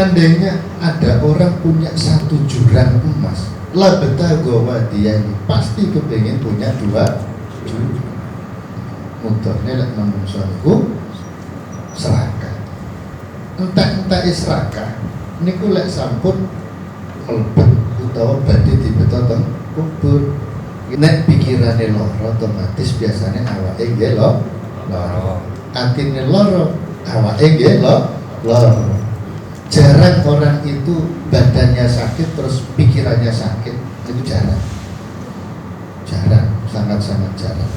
seandainya ada orang punya 1 jurang emas, la betagha wadiyani, pasti kepengen punya 2 jurang. Mudahnya lek menungso niku serakah. Entek-entek serakah niku lek sampun mlebet utawa badhe dibeto teng kubur. Nek pikirane lara otomatis biasanya awake nggih lara. Atine lara, awake nggih lara. Jarang orang itu badannya sakit terus pikirannya sakit, itu jarang, sangat-sangat jarang.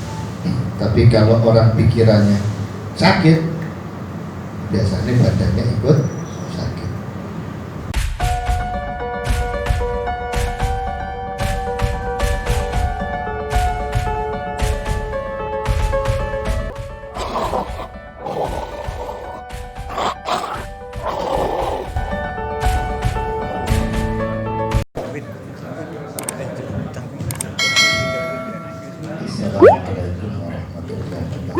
Tapi kalau orang pikirannya sakit, biasanya badannya ikut sakit. Assalamualaikum warahmatullahi wabarakatuh.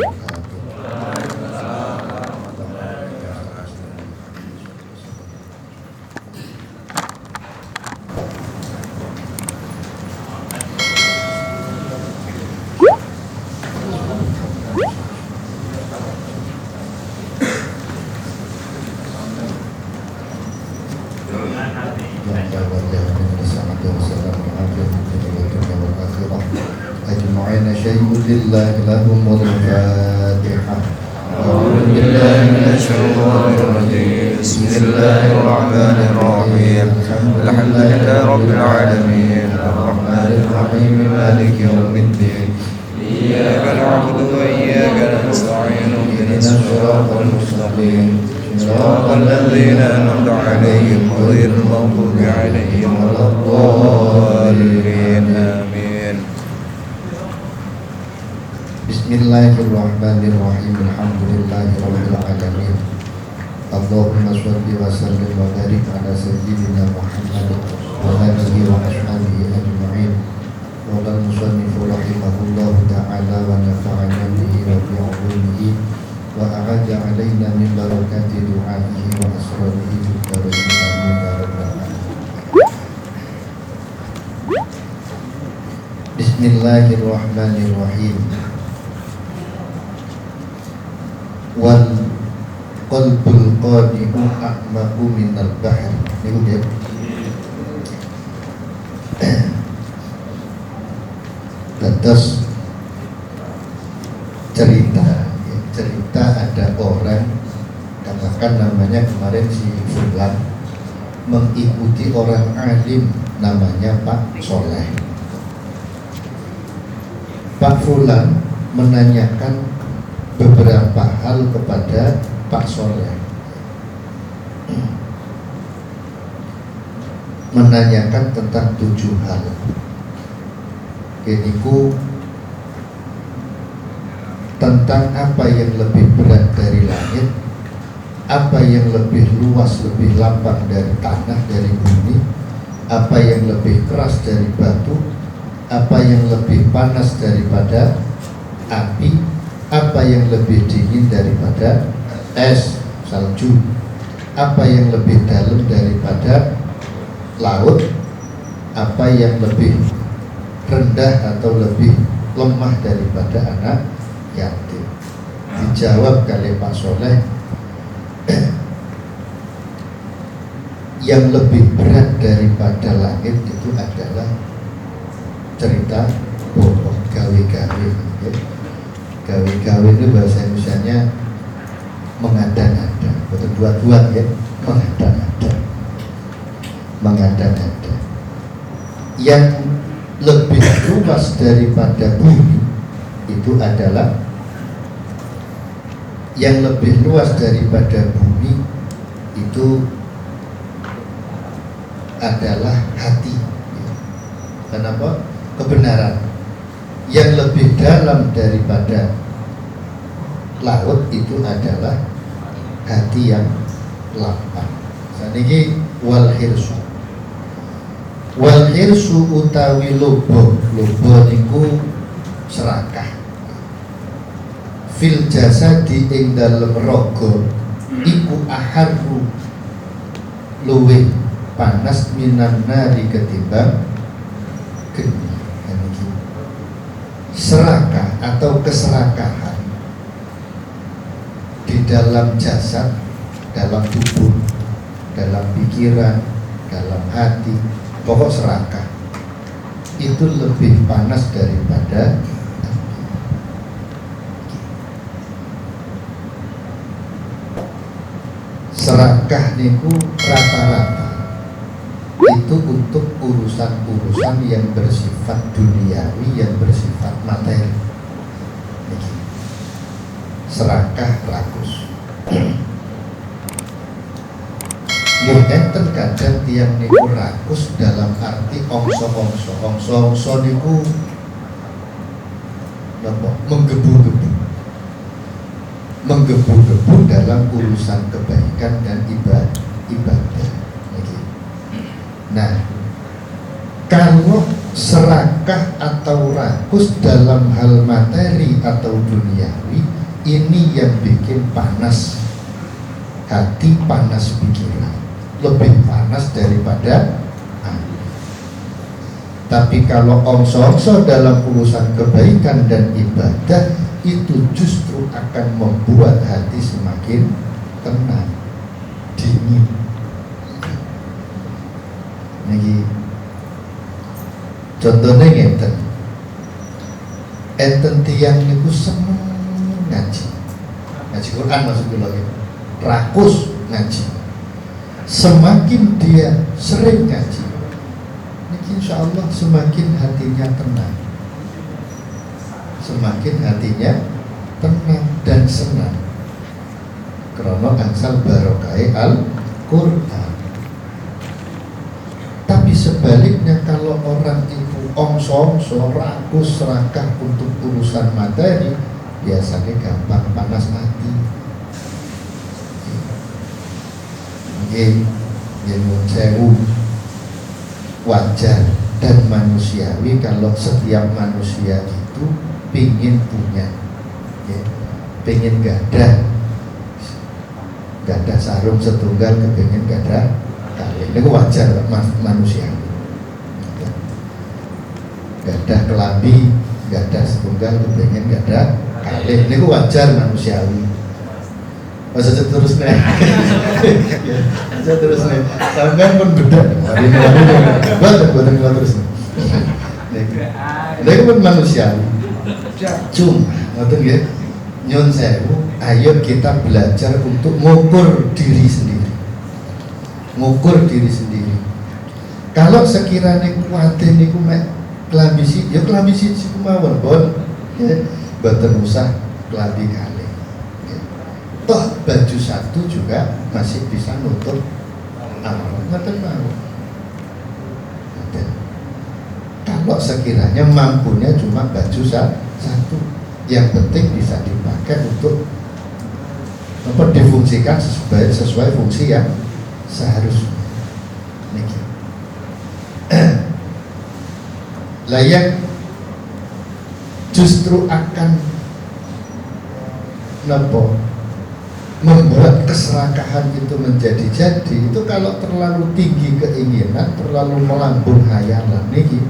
أجمعين شيء لله لهم الفاتحة. أعوذ بالله من الشيطان الرجيم. بسم الله الرحمن الرحيم. الحمد لله رب العالمين الرحمن الرحيم مالك يوم الدين. إياك نعبد وإياك نستعين اهدنا الصراط المستقيم صراط الذين أنعمت عليهم غير المغضوب عليهم ولا الضالين آمين. Bismillahirrahmanirrahim. Alhamdulillahirabbil alamin. Allahumma shalli wa sallim wa barik ala sayyidina Muhammad wa alihi wa ashabihi ajma'in. Wa qala al-musannif rahimahullahu ta'ala wa nafa'ana bihi wa bi 'ulumihi wa a'adha 'alaina min barakati du'aihi wa asrarihi fid dharain amin ya rabbal alamin. Bismillahirrahmanirrahim. Wal qalbul qadimu a'maku minal bahr. Niku dia. Terus cerita ada orang, katakan namanya kemarin si Fulan, mengikuti orang alim namanya Pak Soleh. Pak Fulan menanyakan beberapa hal kepada Pak Soleh, menanyakan tentang 7 hal. Iniku tentang apa yang lebih berat dari langit, apa yang lebih luas, lebih lapang dari tanah, dari bumi, apa yang lebih keras dari batu, apa yang lebih panas daripada api, apa yang lebih dingin daripada es, salju, apa yang lebih dalam daripada laut, apa yang lebih rendah atau lebih lemah daripada anak yatim. Dijawab oleh Pak Soleh, yang lebih berat daripada langit itu adalah cerita bohong, gawe-gawe. Gawe-gawe itu bahasa Indonesianya mengada-ngada, betul buat-buat ya, mengada-ngada. Yang lebih luas daripada bumi itu adalah, yang lebih luas daripada bumi itu adalah hati. Kenapa? Kebenaran. Yang lebih dalam daripada laut itu adalah hati yang lapang. Saniki wal hirsu. Wal hirsu utawi lobo niku serakah. Fil jasadi ing dalem raga iku aharu luwih panas minan nari ketimbang geni. Serakah atau keserakahan di dalam jasad, dalam tubuh, dalam pikiran, dalam hati, pokok serakah itu lebih panas daripada serakah niku rata-rata itu untuk urusan-urusan yang bersifat duniawi, yang bersifat materi. Serakah rakus. Enten kadang tiang niku rakus dalam arti ongso niku menggebu-gebu dalam urusan kebaikan dan ibadah. Nah, kalau serakah atau rakus dalam hal materi atau duniawi, ini yang bikin panas hati, panas pikiran, lebih panas daripada api. Tapi kalau ongso-ongso dalam urusan kebaikan dan ibadah, itu justru akan membuat hati semakin tenang, dingin. Niki contohnya ngeten, enten tiang niku seneng ngaji Quran maksudnya lagi, rakus ngaji. Semakin dia sering ngaji, niki insya Allah semakin hatinya tenang, semakin hatinya tenang dan senang. Karena angsal barokai Al-Quran. Tapi sebaliknya kalau orang itu ongso-ongso, rakus, serakah untuk urusan materi, biasanya gampang panas hati. Nyuwun sewu, wajar dan manusiawi kalau setiap manusia itu pingin punya, pingin gadah sarung setunggal, kepingin gadah kali. Ini wajar manusia. Gadah kelambi, gadah setunggal, kepingin gadah kali. Ini wajar manusiawi. Masa terus nih, masa terus nih. Sampai pun beda. Buat terus. Ini pun manusiawi. Cuma, ngoten nggih. Nyun sewu, ayo kita belajar untuk mengukur diri sendiri. Mengukur diri sendiri. Kalau sekiranya kuatin niku mek klambi siji, ya klambi siji kemawon, bon. Ya, boten usah klambi kali. Toh baju satu juga masih bisa nutup aurat. Ngoten mawon. Kalau sekiranya mampunya cuma baju satu, yang penting bisa dipakai untuk difungsikan sesuai fungsi yang seharusnya. Niki. Layak justru akan membuat keserakahan itu menjadi-jadi. Itu kalau terlalu tinggi keinginan, terlalu melambung hayalan niki.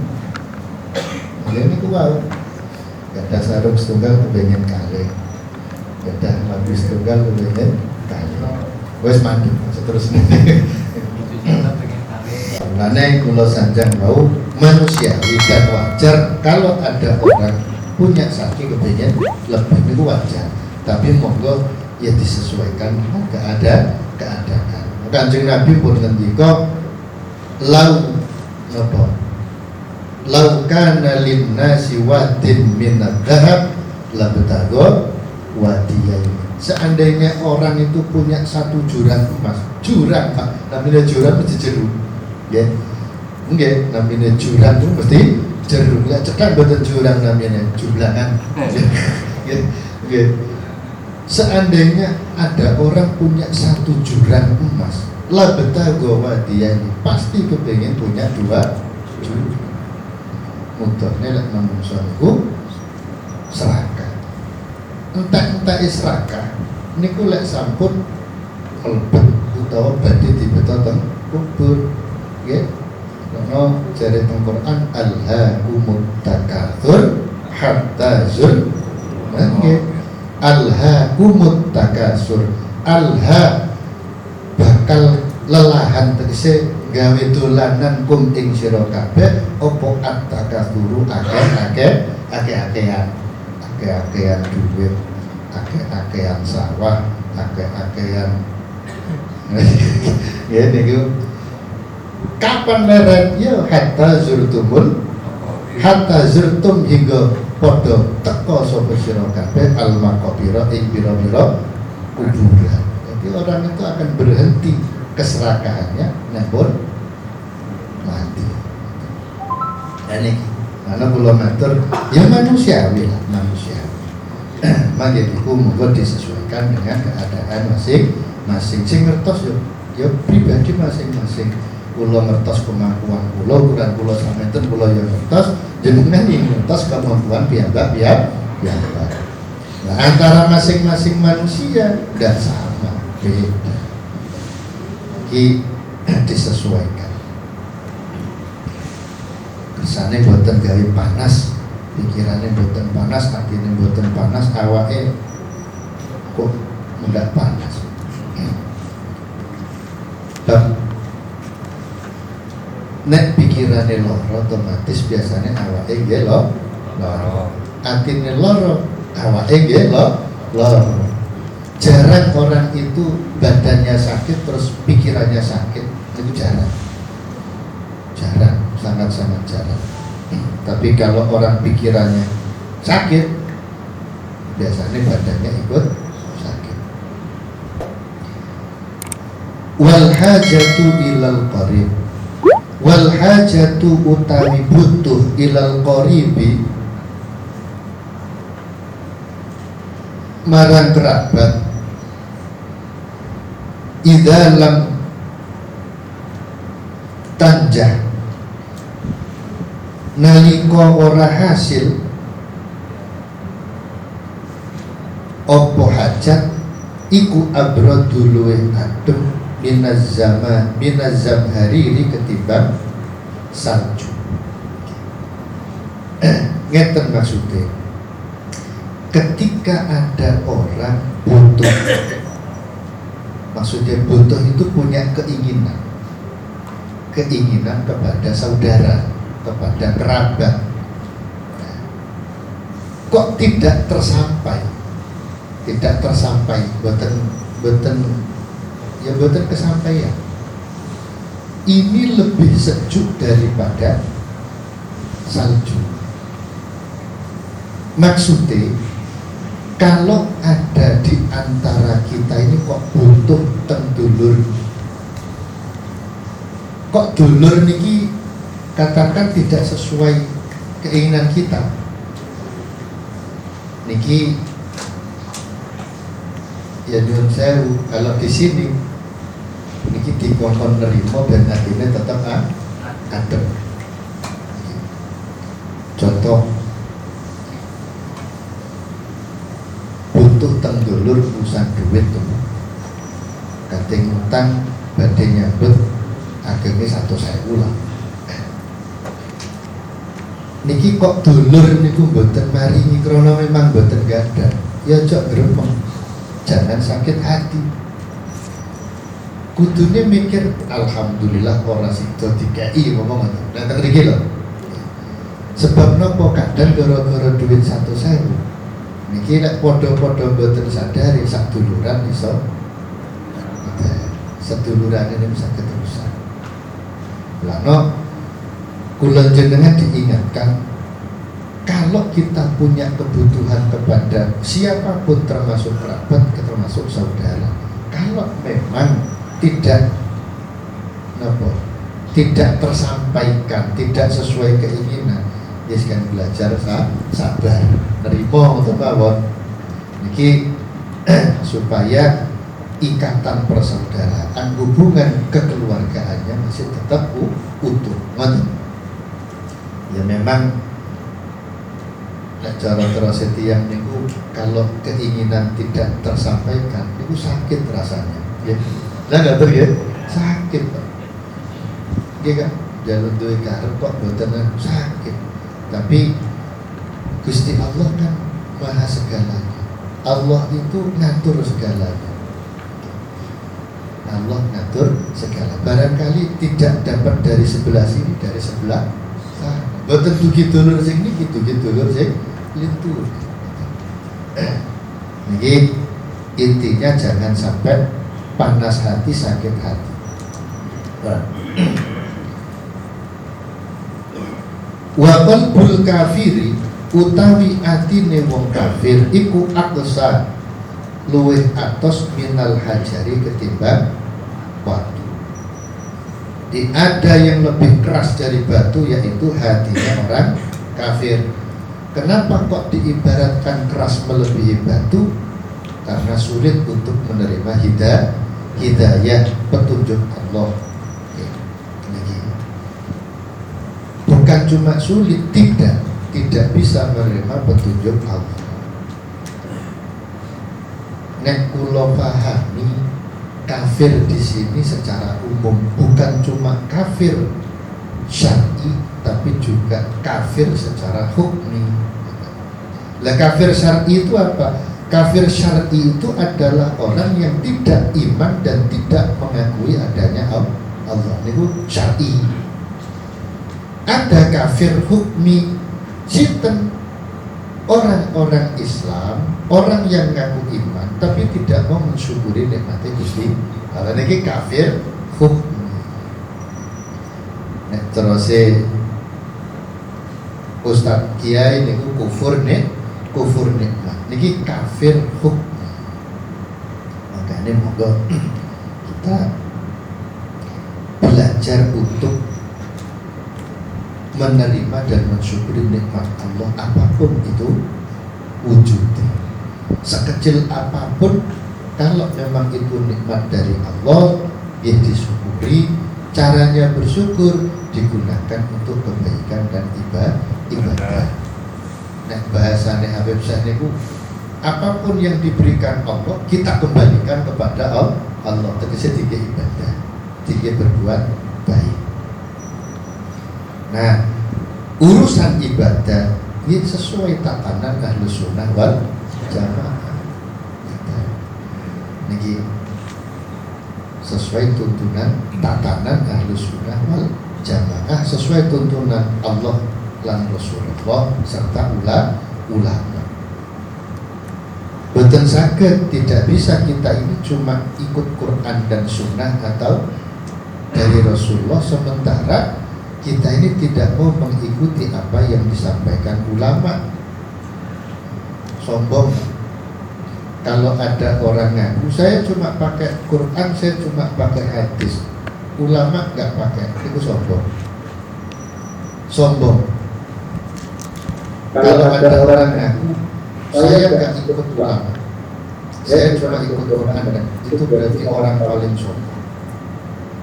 Ini wow. Gadah sarung setunggal kepengen kali, gadah lambi setunggal kepengen kali. Wes mandi seterusnya. Karena kulo sanjang mau manusiawi dan wajar kalau ada orang punya sakit kepengen lebih itu wajar. Tapi monggo ya disesuaikan keadaan. Kanjeng Nabi pun ngendika laukana linnasi wadin minad dahab labtago wadiyain. Seandainya orang itu punya satu jurang emas, jurang Pak, namanya jurang mesti jeruk, ya, enggak, namanya jurang itu mesti jeruk, ya cekan betul jurang namanya jumlahan, ya. Seandainya ada orang punya satu jurang emas, labtago wadiyain, pasti kepengen punya dua jurang. Mudahnya lek menungsoku serakah. Entek serakah niku lek sampun melebet utawa badhe dibeto teng kubur. Nggih. Ono jare teng Quran alhaakumut takatsur hatta zur. Nggih. Alhaakumut takatsur. Alha bakal lelahan tegese gawe dolanan kum ing sira kabeh apa at-takatsuru akeh-akehan duit, akeh-akehan sawah, akeh-akehan ya niku kapan leren ya hatta zurtum hingga padha teka sapa sira kabeh al-maqabira ing pira-pira kuburan. Jadi orang itu akan berhenti keserakahannya nempur mati. Ini mana kula matur ya manusiawi lah, manusiawi. Mangke iku monggo disesuaikan dengan keadaan masing-masing. Sing ngertos ya pribadi masing-masing. Kula ngertos kemampuan kula, ukuran kula sameten kula ya ngertos, jenengan yang ngertos kemampuan piyambak. Nah, antara masing-masing manusia enggak sama, beda. Disesuaikan. Kersane boten gawe panas, pikirane boten panas, atine boten panas, awake kok enggak panas. Nek pikirane loro otomatis biasanya awake nggih loro. Atine loro, awake nggih loro. Jarang orang itu badannya sakit terus pikirannya sakit, itu jarang, sangat-sangat jarang. Tapi kalau orang pikirannya sakit, biasanya badannya ikut sakit. Wal hajatu ilal qarib, wal hajatu utawi butuh ilal qaribi marang kerabat idza lam tanjah nalika ora hasil apa hajat iku abradu luwih adem minaz zamhariri ketimbang salju. Ngeten maksudnya, ketika ada orang butuh, maksudnya butuh itu punya keinginan kepada saudara, kepada kerabat, kok tidak tersampai, boten kesampaian. Ini lebih sejuk daripada salju. Maksudnya, kalau ada di antara kita ini kok butuh dulur, kok dulur niki katakan tidak sesuai keinginan kita, niki ya nyuwun sewu, kalau di sini niki dikongkon nerima dan akhirnya tetap adem. Contoh, butuh dulur urusan duit tuh, kating utang badhe nyambut agenge 100.000 lah. Niki kok dulur niku mboten maringi krana memang mboten gadah, ya cok gremeng, jangan sakit hati. Kudune mikir alhamdulillah ora sida dikai ngomong ngoten. Nah ngriki lho. Sebab napa kadang gara-gara duit 100.000. Niki nek padha-padha mboten sadari sak duluran iso seduluran ini bisa keterusan. Lano kula jenengan diingatkan, kalau kita punya kebutuhan kepada siapapun termasuk kerabat, termasuk saudara, kalau memang tidak tersampaikan, tidak sesuai keinginan, ya kan belajar sabar, nerima atau mawon niki supaya ikatan persaudaraan, hubungan kekeluargaannya masih tetap utuh. Ya memang cara terus tiang niku kalau keinginan tidak tersampaikan niku sakit rasanya ya. Lah nggak tahu ya, sakit Pak. kan jalur duwe karep kok boten sakit. Tapi Gusti Allah kan maha segalanya. Allah itu ngatur segalanya. Allah ngatur segala. Barangkali tidak dapat dari sebelah sini, dari sebelah sana. Boten dugi dulur sing niki, dugi dulur sing lintur. Jadi intinya jangan sampai panas hati, sakit hati. Wa qalbul kafiri utawi atine wong kafir iku aqsa luwih atos minal hajari ketimbang batu. Ada yang lebih keras dari batu, yaitu hatinya orang kafir. Kenapa kok diibaratkan keras melebihi batu? Karena sulit untuk menerima hidayah petunjuk Allah. Bukan cuma sulit, tidak bisa menerima petunjuk Allah. Nek kula pahami, kafir di sini secara umum bukan cuma kafir syar'i, tapi juga kafir secara hukmi. Lah kafir syar'i itu apa? Kafir syar'i itu adalah orang yang tidak iman dan tidak mengakui adanya Allah. Itu syar'i. Ada kafir hukmi, sinten orang-orang Islam, orang yang ngaku iman tapi tidak mau mensyukuri nikmatnya Gusti Allah. Ini kafir hukmi. Nah, terus Ustaz Kiai niku kufur nikmat. Niki kafir hukmi. Makanya moga kita belajar untuk menerima dan mensyukuri nikmat Allah apapun itu wujudnya. Sekecil apapun, kalau memang itu nikmat dari Allah, ya disyukuri. Caranya bersyukur digunakan untuk kebaikan dan ibadah. Nah, bahasanya Habib Syekh niku, apapun yang diberikan Allah kita kembalikan kepada Allah. Tegese tiga ibadah, tiga berbuat baik. Nah, urusan ibadah ini sesuai tatanan Ahlus Sunnah wal Jamaah. Niki sesuai tuntunan tatanan Ahlus Sunnah wal Jamaah, sesuai tuntunan Allah lan Rasulullah serta ulama. Boten saged, tidak bisa kita ini cuma ikut Quran dan Sunnah atau dari Rasulullah sementara kita ini tidak mau mengikuti apa yang disampaikan ulama. Sombong. Kalau ada orang ngaku, saya cuma pakai Quran, saya cuma pakai hadis, ulama nggak pakai, itu sombong. Kalau ada orang ngaku, saya nggak ikut ulama, saya cuma ikut Quran, itu berarti orang paling sombong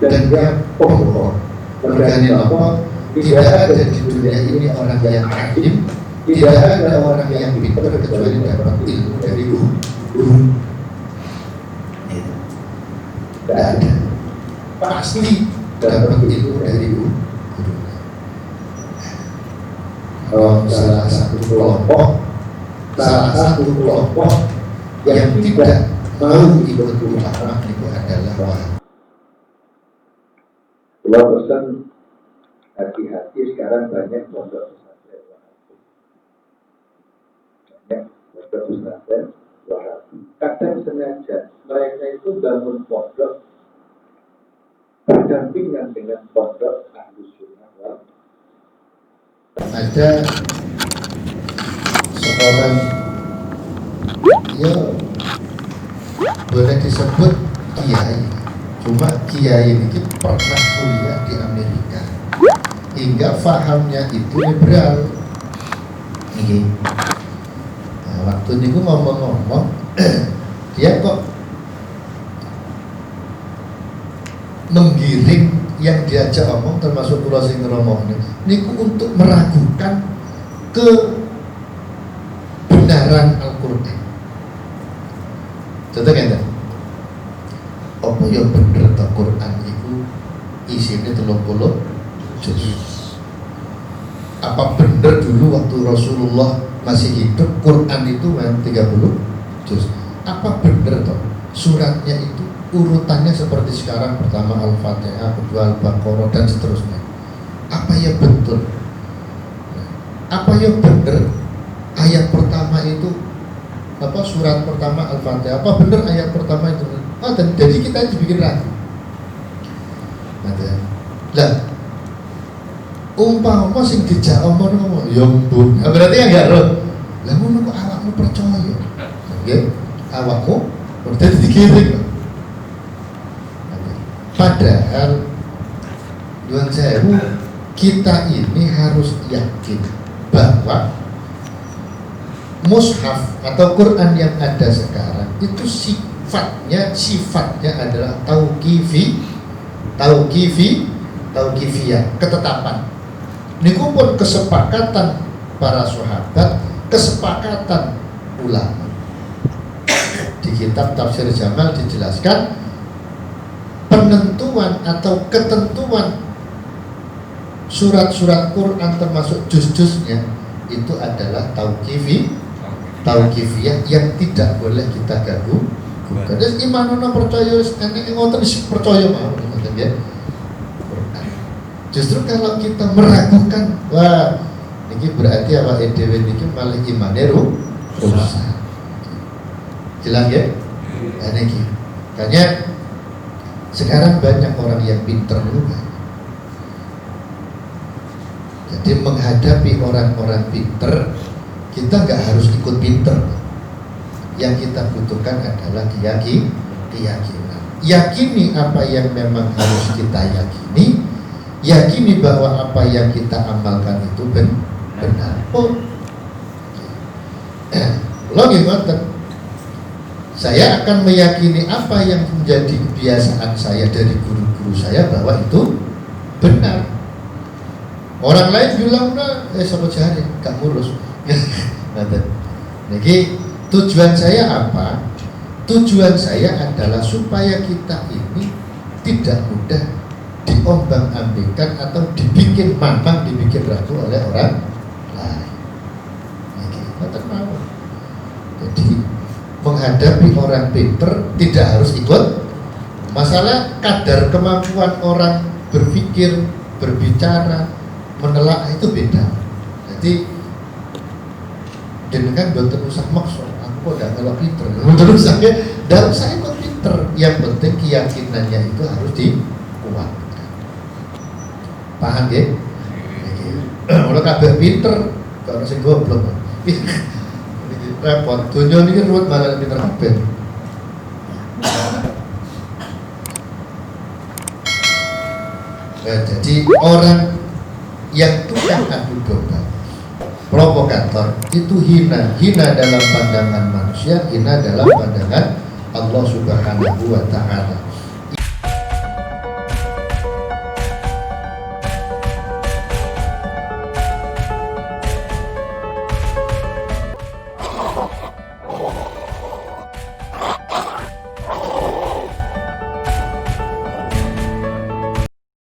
dan dia pembohong. Organik apa? Tidak ada di dunia ini orang yang alim, tidak ada orang yang pintar kecuali dapat ilmu dari guru. Tidak ada. Pasti dapat ilmu dari guru. Salah satu kelompok yang tidak mau ikut ulama itu adalah Kalau pesan hati-hati, sekarang banyak pondok pesantren Wahabi. Banyak pondok pesantren Wahabi. Kadang sengaja mereka itu bangun pondok berdampingan dengan pondok Ahlus Sunnah wal Jamaah. Ada seorang, ya boleh disebut kiai. Cuma kiai ini pernah kuliah di Amerika hingga fahamnya itu liberal. Nah, waktu ini gue ngomong-ngomong, dia kok menggiring yang diajak omong, termasuk pulau sing ngomong ini untuk meragukan kebenaran Al-Quran. Contohnya apa yang bener Al-Quran itu isinya 30 juz. Apa benar dulu waktu Rasulullah masih hidup Quran itu 30 juz? Apa benar toh suratnya itu urutannya seperti sekarang, pertama Al-Fatihah, kedua Al-Baqarah dan seterusnya? Apa ya betul? Apa ya benar ayat pertama itu surat pertama Al-Fatihah? Apa benar ayat pertama itu? Dan jadi kita dibikin ragu. Lah, umpama sing dijak omong ya mbun. Berarti enggak roh. Lah ngono kok awakmu percaya. Nggih, awakmu berarti dikirim. Padahal Nuwun sewu, kita ini harus yakin bahwa mushaf atau Quran yang ada sekarang itu sifatnya adalah tauqifiyah, ketetapan. Niku pun kesepakatan para sahabat, kesepakatan ulama. Di kitab Tafsir Jamal dijelaskan penentuan atau ketentuan surat-surat Quran termasuk juz-juznya itu adalah tauqifiyah yang tidak boleh kita ganggu. Terus imanono percaya enek ngoten percaya mawon ngoten ya. Justru kalau kita meragukan, wah ini berarti awake dhewe niki malah imane rusak. Jelas ya? Niki. Makanya sekarang banyak orang yang pinter juga. Jadi menghadapi orang-orang pinter, kita nggak harus ikut pinter. Yang kita butuhkan adalah keyakinan. Yakini apa yang memang harus kita yakini. Yakini bahwa apa yang kita amalkan itu benar. Saya akan meyakini apa yang menjadi kebiasaan saya dari guru-guru saya bahwa itu benar. Orang lain bilang, sama jari, gak ngurus. Jadi tujuan saya apa? Tujuan saya adalah supaya kita ini tidak mudah diombang-ambingkan atau dibikin mamang, dibikin ragu oleh orang lain. Jadi menghadapi orang pinter tidak harus ikut. Masalah kadar kemampuan orang berpikir, berbicara, menelaah itu beda. Jadi dengan boten usah maksud aku udah melok pinter. Terus saya kok pinter. Yang penting keyakinannya itu harus dikuatkan. Paham ya? Kalau kabeh pinter, kalau sing goblok. Repot. Dunia ini ruwet malah pinter kabeh. Jadi orang yang tukang adu domba, provokator itu hina dalam pandangan manusia, hina dalam pandangan Allah Subhanahu wa Ta'ala.